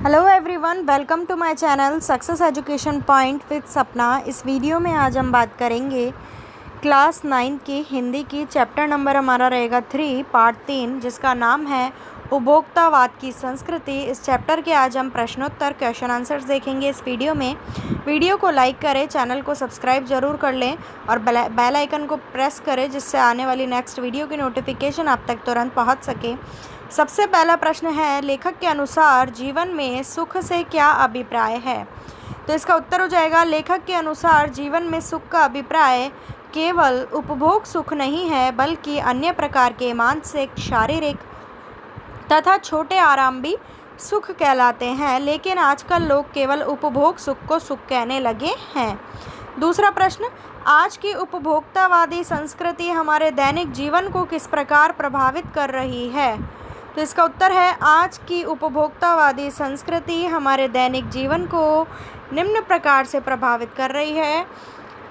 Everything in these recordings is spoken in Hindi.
Hello everyone, welcome to my channel success education point with Sapna. इस वीडियो में आज हम बात करेंगे क्लास 9 की हिंदी की चैप्टर नंबर हमारा रहेगा 3 पार्ट 3, जिसका नाम है उपभोक्तावाद की संस्कृति। इस चैप्टर के आज हम प्रश्नोत्तर क्वेश्चन आंसर्स देखेंगे इस वीडियो में। वीडियो को लाइक करें, चैनल को सब्सक्राइब ज़रूर कर लें और बेल आइकन को प्रेस करें, जिससे आने वाली नेक्स्ट वीडियो की नोटिफिकेशन आप तक तुरंत पहुंच सके। सबसे पहला प्रश्न है, लेखक के अनुसार जीवन में सुख से क्या अभिप्राय है? तो इसका उत्तर हो जाएगा, लेखक के अनुसार जीवन में सुख का अभिप्राय केवल उपभोग सुख नहीं है, बल्कि अन्य प्रकार के मानसिक, शारीरिक तथा छोटे आराम भी सुख कहलाते हैं। लेकिन आजकल लोग केवल उपभोग सुख को सुख कहने लगे हैं। दूसरा प्रश्न, आज की उपभोक्तावादी संस्कृति हमारे दैनिक जीवन को किस प्रकार प्रभावित कर रही है? तो इसका उत्तर है, आज की उपभोक्तावादी संस्कृति हमारे दैनिक जीवन को निम्न प्रकार से प्रभावित कर रही है।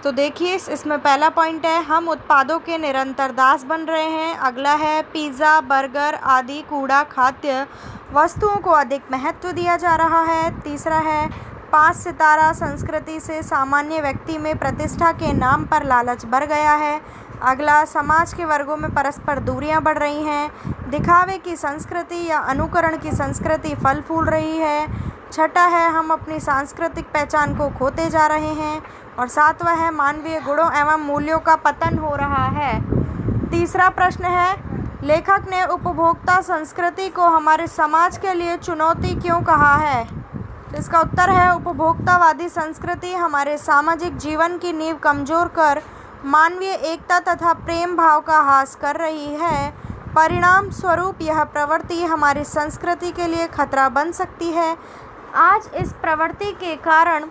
तो देखिए, इसमें पहला पॉइंट है, हम उत्पादों के निरंतर दास बन रहे हैं। अगला है, पिज़्ज़ा, बर्गर आदि कूड़ा खाद्य वस्तुओं को अधिक महत्व दिया जा रहा है। तीसरा है, 5 सितारा संस्कृति से सामान्य व्यक्ति में प्रतिष्ठा के नाम पर लालच बढ़ गया है। अगला, समाज के वर्गों में परस्पर दूरियां बढ़ रही हैं। दिखावे की संस्कृति या अनुकरण की संस्कृति फल फूल रही है। छठा है, हम अपनी सांस्कृतिक पहचान को खोते जा रहे हैं। और सातवां है, मानवीय गुणों एवं मूल्यों का पतन हो रहा है। तीसरा प्रश्न है, लेखक ने उपभोक्ता संस्कृति को हमारे समाज के लिए चुनौती क्यों कहा है? तो इसका उत्तर है, उपभोक्तावादी संस्कृति हमारे सामाजिक जीवन की नींव कमजोर कर मानवीय एकता तथा प्रेम भाव का ह्रास कर रही है। परिणाम स्वरूप यह प्रवृत्ति हमारी संस्कृति के लिए खतरा बन सकती है। आज इस प्रवृत्ति के कारण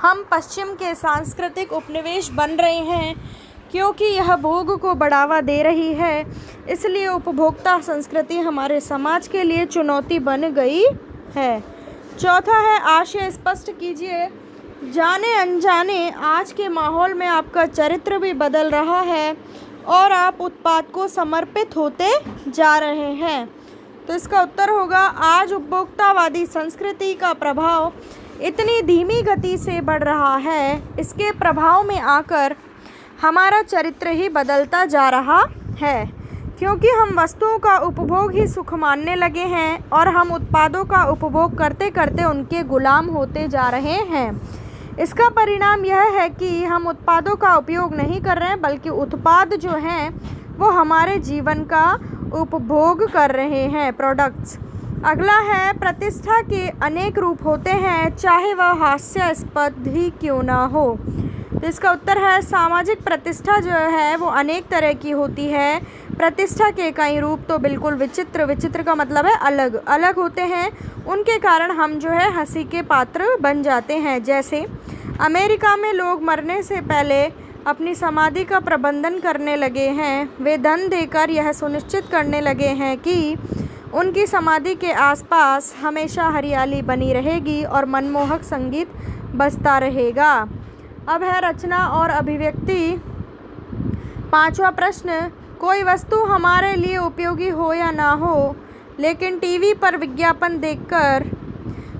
हम पश्चिम के सांस्कृतिक उपनिवेश बन रहे हैं, क्योंकि यह भोग को बढ़ावा दे रही है। इसलिए उपभोक्ता संस्कृति हमारे समाज के लिए चुनौती बन गई है। चौथा है, आशय स्पष्ट कीजिए। जाने अनजाने आज के माहौल में आपका चरित्र भी बदल रहा है और आप उत्पाद को समर्पित होते जा रहे हैं। तो इसका उत्तर होगा, आज उपभोक्तावादी संस्कृति का प्रभाव इतनी धीमी गति से बढ़ रहा है, इसके प्रभाव में आकर हमारा चरित्र ही बदलता जा रहा है, क्योंकि हम वस्तुओं का उपभोग ही सुख मानने लगे हैं और हम उत्पादों का उपभोग करते करते उनके गुलाम होते जा रहे हैं। इसका परिणाम यह है कि हम उत्पादों का उपयोग नहीं कर रहे हैं, बल्कि उत्पाद जो हैं वो हमारे जीवन का उपभोग कर रहे हैं, प्रोडक्ट्स। अगला है, प्रतिष्ठा के अनेक रूप होते हैं, चाहे वह हास्यास्पद ही क्यों ना हो। तो इसका उत्तर है, सामाजिक प्रतिष्ठा जो है वो अनेक तरह की होती है। प्रतिष्ठा के कई रूप तो बिल्कुल विचित्र का मतलब है अलग अलग होते हैं। उनके कारण हम जो है हंसी के पात्र बन जाते हैं। जैसे अमेरिका में लोग मरने से पहले अपनी समाधि का प्रबंधन करने लगे हैं। वे धन देकर यह सुनिश्चित करने लगे हैं कि उनकी समाधि के आसपास हमेशा हरियाली बनी रहेगी और मनमोहक संगीत बजता रहेगा। अब है रचना और अभिव्यक्ति। पांचवा प्रश्न, कोई वस्तु हमारे लिए उपयोगी हो या ना हो, लेकिन टीवी पर विज्ञापन देखकर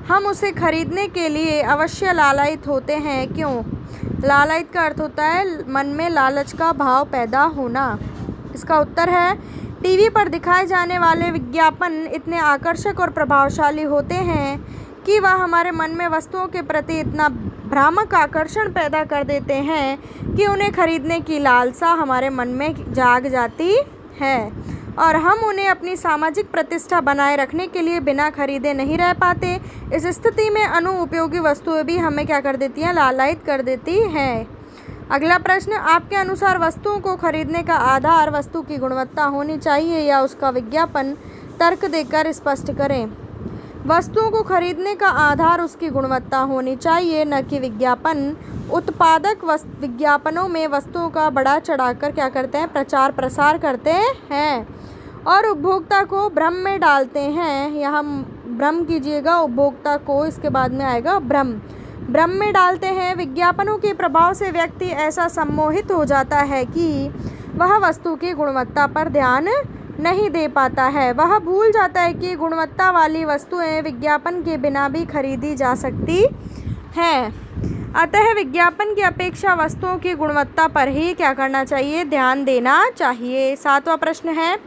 हम उसे खरीदने के लिए अवश्य लालायित होते हैं। क्यों? लालायित का अर्थ होता है मन में लालच का भाव पैदा होना। इसका उत्तर है, टीवी पर दिखाए जाने वाले विज्ञापन इतने आकर्षक और प्रभावशाली होते हैं कि वह हमारे मन में वस्तुओं के प्रति इतना भ्रामक आकर्षण पैदा कर देते हैं कि उन्हें खरीदने की लालसा हमारे मन में जाग जाती है और हम उन्हें अपनी सामाजिक प्रतिष्ठा बनाए रखने के लिए बिना खरीदे नहीं रह पाते। इस स्थिति में अनुपयोगी वस्तुएं भी हमें क्या कर देती हैं? लालायित कर देती हैं। अगला प्रश्न, आपके अनुसार वस्तुओं को खरीदने का आधार वस्तु की गुणवत्ता होनी चाहिए या उसका विज्ञापन? तर्क देकर स्पष्ट करें। वस्तुओं को खरीदने का आधार उसकी गुणवत्ता होनी चाहिए, न कि विज्ञापन। उत्पादक विज्ञापनों में वस्तुओं का बढ़ा चढ़ाकर क्या करते हैं? प्रचार प्रसार करते हैं और उपभोक्ता को भ्रम में डालते हैं। यहाँ भ्रम कीजिएगा, उपभोक्ता को, इसके बाद में आएगा भ्रम में डालते हैं। विज्ञापनों के प्रभाव से व्यक्ति ऐसा सम्मोहित हो जाता है कि वह वस्तु की गुणवत्ता पर ध्यान नहीं दे पाता है। वह भूल जाता है कि गुणवत्ता वाली वस्तुएं विज्ञापन के बिना भी खरीदी जा सकती हैं। अतः विज्ञापन की अपेक्षा वस्तुओं की गुणवत्ता पर ही क्या करना चाहिए, ध्यान देना चाहिए। 7वां प्रश्न है,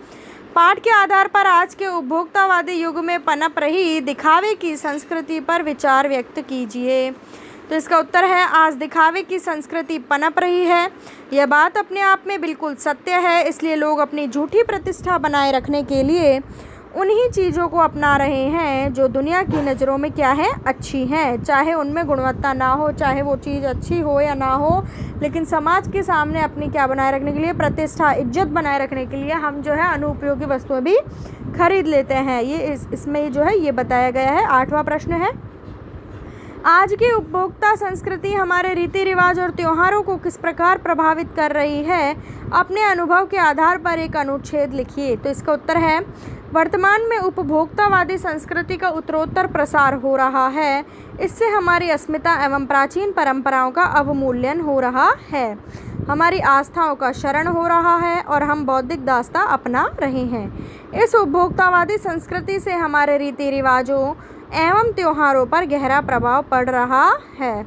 पाठ के आधार पर आज के उपभोक्तावादी युग में पनप रही दिखावे की संस्कृति पर विचार व्यक्त कीजिए। तो इसका उत्तर है, आज दिखावे की संस्कृति पनप रही है। यह बात अपने आप में बिल्कुल सत्य है। इसलिए लोग अपनी झूठी प्रतिष्ठा बनाए रखने के लिए उन्हीं चीज़ों को अपना रहे हैं जो दुनिया की नज़रों में क्या है, अच्छी हैं, चाहे उनमें गुणवत्ता ना हो, चाहे वो चीज़ अच्छी हो या ना हो, लेकिन समाज के सामने अपनी क्या बनाए रखने के लिए, प्रतिष्ठा, इज्जत बनाए रखने के लिए हम जो है अनुपयोगी वस्तुएं भी खरीद लेते हैं। ये इसमें जो है ये बताया गया है। 8वां प्रश्न है, आज की उपभोक्ता संस्कृति हमारे रीति रिवाज और त्योहारों को किस प्रकार प्रभावित कर रही है, अपने अनुभव के आधार पर एक अनुच्छेद लिखिए। तो इसका उत्तर है, वर्तमान में उपभोक्तावादी संस्कृति का उत्तरोत्तर प्रसार हो रहा है। इससे हमारी अस्मिता एवं प्राचीन परंपराओं का अवमूल्यन हो रहा है, हमारी आस्थाओं का शरण हो रहा है और हम बौद्धिक दास्ता अपना रहे हैं। इस उपभोक्तावादी संस्कृति से हमारे रीति रिवाजों एवं त्योहारों पर गहरा प्रभाव पड़ रहा है।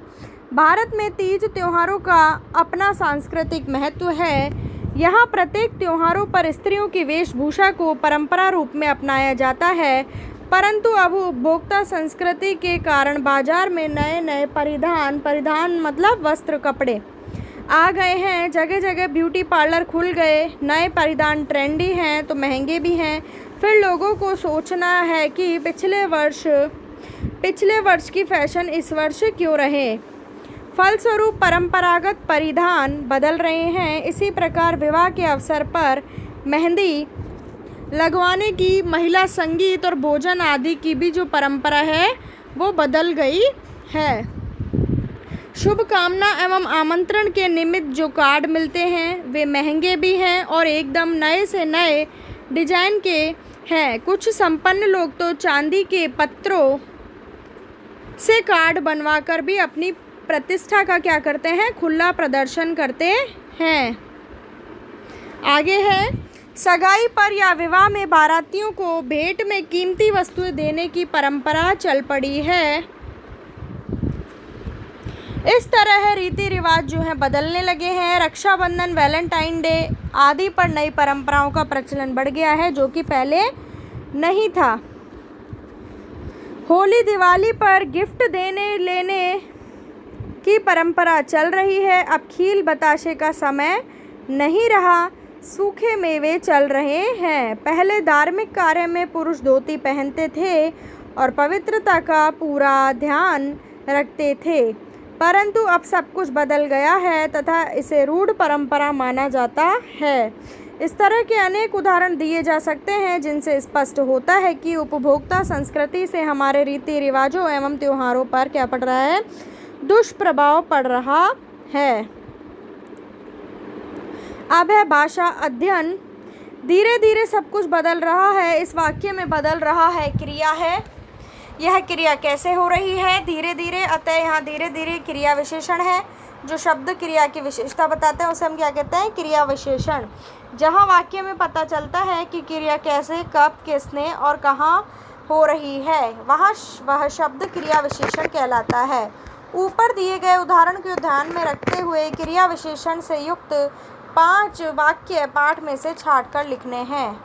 भारत में तीज त्योहारों का अपना सांस्कृतिक महत्व है। यहाँ प्रत्येक त्योहारों पर स्त्रियों की वेशभूषा को परंपरा रूप में अपनाया जाता है, परंतु अब उपभोक्ता संस्कृति के कारण बाजार में नए नए परिधान मतलब वस्त्र, कपड़े आ गए हैं। जगह जगह ब्यूटी पार्लर खुल गए। नए परिधान ट्रेंडी हैं तो महंगे भी हैं। फिर लोगों को सोचना है कि पिछले वर्ष की फैशन इस वर्ष क्यों रहे। फलस्वरूप परंपरागत परिधान बदल रहे हैं। इसी प्रकार विवाह के अवसर पर मेहंदी लगवाने की, महिला संगीत और भोजन आदि की भी जो परंपरा है वो बदल गई है। शुभ कामना एवं आमंत्रण के निमित्त जो कार्ड मिलते हैं वे महंगे भी हैं और एकदम नए से नए डिजाइन के हैं। कुछ संपन्न लोग तो चांदी के पत्रों से कार्ड बनवाकर भी अपनी प्रतिष्ठा का क्या करते हैं, खुला प्रदर्शन करते हैं। आगे है, सगाई पर या विवाह में बारातियों को भेंट में कीमती वस्तुएं देने की परंपरा चल पड़ी है। इस तरह रीति रिवाज जो है बदलने लगे हैं। रक्षाबंधन, वैलेंटाइन डे आदि पर नई परंपराओं का प्रचलन बढ़ गया है जो कि पहले नहीं था। होली, दिवाली पर गिफ्ट देने लेने की परंपरा चल रही है। अब खील बताशे का समय नहीं रहा, सूखे मेवे चल रहे हैं। पहले धार्मिक कार्य में पुरुष धोती पहनते थे और पवित्रता का पूरा ध्यान रखते थे, परंतु अब सब कुछ बदल गया है तथा इसे रूढ़ परंपरा माना जाता है। इस तरह के अनेक उदाहरण दिए जा सकते हैं जिनसे स्पष्ट होता है कि उपभोक्ता संस्कृति से हमारे रीति रिवाजों एवं त्योहारों पर क्या पड़ रहा है, दुष्प्रभाव पड़ रहा है। अब है भाषा अध्ययन। धीरे धीरे सब कुछ बदल रहा है। इस वाक्य में बदल रहा है क्रिया है। यह क्रिया कैसे हो रही है, धीरे धीरे। अतः यहाँ धीरे धीरे क्रिया विशेषण है। जो शब्द क्रिया की विशेषता बताते हैं उसे हम क्या कहते हैं, क्रिया विशेषण। जहाँ वाक्य में पता चलता है कि क्रिया कैसे, कब, किसने और कहाँ हो रही है, वहाँ वह शब्द क्रिया विशेषण कहलाता है। ऊपर दिए गए उदाहरण को ध्यान में रखते हुए क्रिया विशेषण से युक्त 5 वाक्य पाठ में से छांटकर लिखने हैं।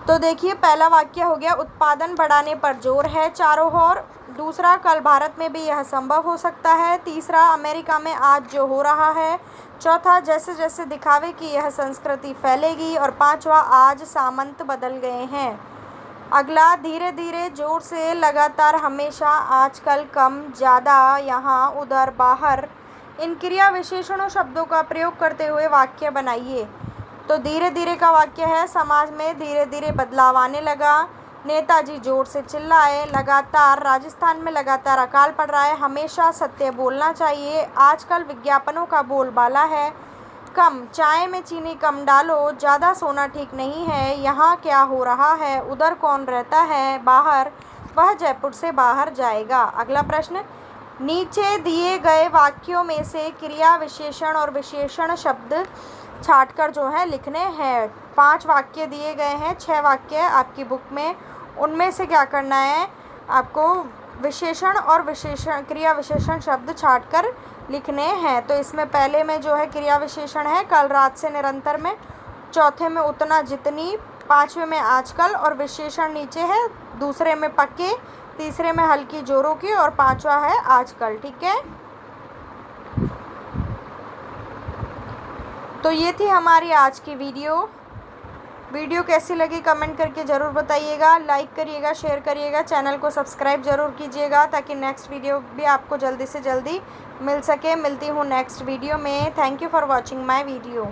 तो देखिए, पहला वाक्य हो गया, उत्पादन बढ़ाने पर जोर है चारों ओर। दूसरा, कल भारत में भी यह संभव हो सकता है। तीसरा, अमेरिका में आज जो हो रहा है। चौथा, जैसे जैसे दिखावे की यह संस्कृति फैलेगी। और पांचवा, आज सामंत बदल गए हैं। अगला, धीरे धीरे, जोर से, लगातार, हमेशा, आजकल, कम, ज़्यादा, यहाँ, उधर, बाहर। इन क्रिया विशेषणों शब्दों का प्रयोग करते हुए वाक्य बनाइए। तो धीरे धीरे का वाक्य है, समाज में धीरे धीरे बदलाव आने लगा। नेताजी जोर से चिल्लाए। लगातार, राजस्थान में लगातार अकाल पड़ रहा है। हमेशा सत्य बोलना चाहिए। आजकल विज्ञापनों का बोलबाला है। कम, चाय में चीनी कम डालो। ज़्यादा सोना ठीक नहीं है। यहाँ क्या हो रहा है, उधर कौन रहता है। बाहर, वह जयपुर से बाहर जाएगा। अगला प्रश्न, नीचे दिए गए वाक्यों में से क्रिया विशेषण और विशेषण शब्द छाट कर जो है लिखने हैं। 5 वाक्य दिए गए हैं, 6 वाक्य आपकी बुक में। उनमें से क्या करना है, आपको विशेषण और क्रिया विशेषण शब्द छाट कर लिखने हैं। तो इसमें पहले में जो है क्रिया विशेषण है कल, रात से, निरंतर में। चौथे में उतना, जितनी। पाँचवें में आजकल, और विशेषण नीचे है। दूसरे में पक्के, तीसरे में हल्की, जोरों की, और पांचवा है आजकल। ठीक है, तो ये थी हमारी आज की वीडियो कैसी लगी कमेंट करके ज़रूर बताइएगा। लाइक करिएगा, शेयर करिएगा, चैनल को सब्सक्राइब ज़रूर कीजिएगा ताकि नेक्स्ट वीडियो भी आपको जल्दी से जल्दी मिल सके। मिलती हूँ नेक्स्ट वीडियो में। Thank you for watching my video.